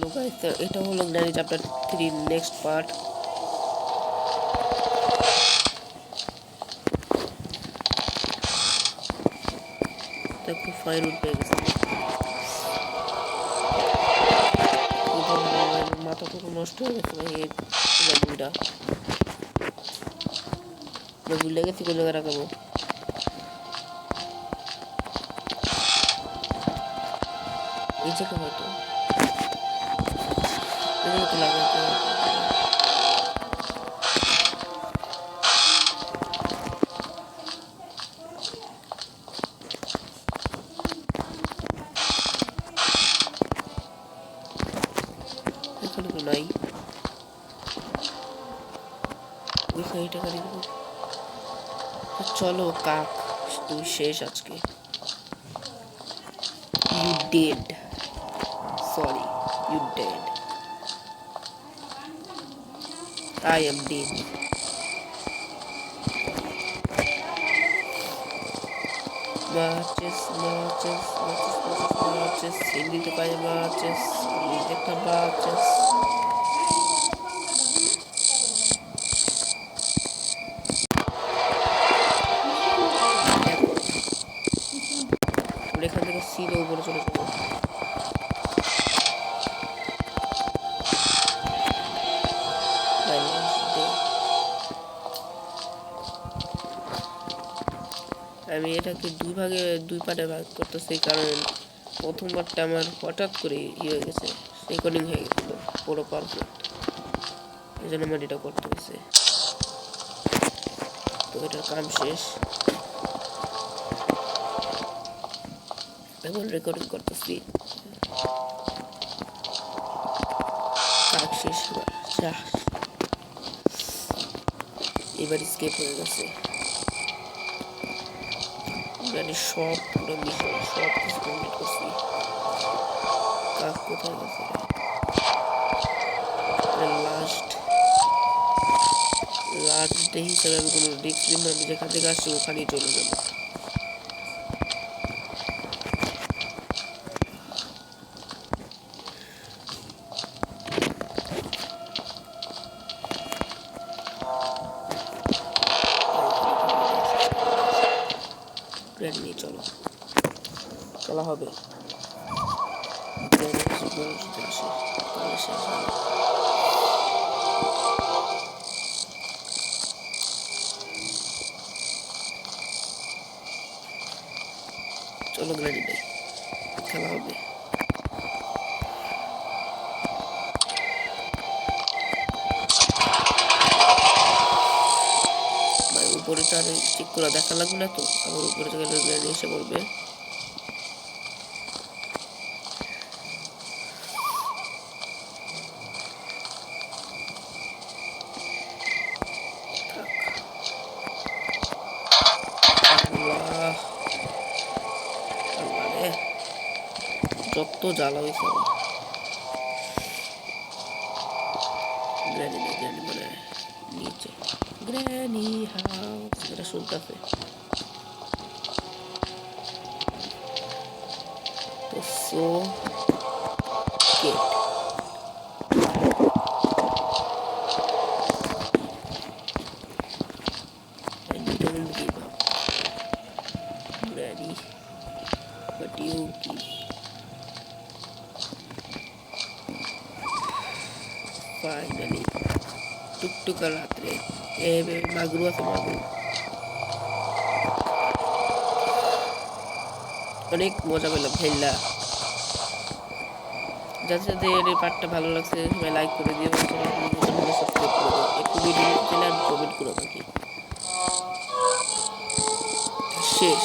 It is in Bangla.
হ্যালো গাইস, এটা হলো গ্র্যানি চ্যাপ্টার 3 নেক্সট পার্ট। দেখো ফাইল উঠে গেছে, মাথা পুরো নষ্ট হয়ে গেছে ভাই। এই বুড়া ভুলে গেছি কোন জায়গায় রাখাবো। এই জায়গায় হয়তো লাগাতে এখানে তো নাই। ওই সাইডে গাড়ি দেবো। চলো কাক, তুই শেষ আজকে। You dead. Sorry, you dead. I am dead. Marches. হিন্দিতে পাই marches. একটা marches. এখান থেকে সিধা উপরে চলে যাবো। আমি এটাকে দুই পার্টে ভাগ করতেছি, কারণ প্রথমবারটা আমার হঠাৎ করে হয়ে গেছে, রেকর্ডিং হয়ে গেছিল পুরো পারফেক্ট, এই জন্য আমার এটা করতে হয়েছে। তো এটার কাম শেষ, এখন রেকর্ডিং করতেছি। কাজ শেষ, এবার স্কেপ হয়ে গেছে। জানি সব পুরো মিশন সব কিছু কমপ্লিট করছি। কাজ কোথায় গেছে? লাস্ট ডে হিসেবে আমি কোনো রিস্ক নিব না, আমি যেখান থেকে আসছি ওখানেই চলে যাবো। নিয়ে চলো, খেলা হবে। চলো গ্রেডি ভাই, খেলা হবে। ভাই উপরে তো আর চেক করে দেখা লাগবে না তো, আবার উপরে গেলে গ্রেডি এসে বলবে। যত জ্বালা হয়েছে গ্র্যানি মানে নিচে গ্র্যানি হাউস, এটা শুনতেছে তো। So Kate don't give up, Granny, but you keep finally টুকটুকা রাত্রে মাগুর আছে, মাগুর অনেক মজা পেলাম খেললা। যাতে এই পার্টটা ভালো লাগছে সবাই লাইক করে দিও, সাবস্ক্রাইব করে দিও, একটু ভিডিও কমেন্ট করো নাকি শেষ।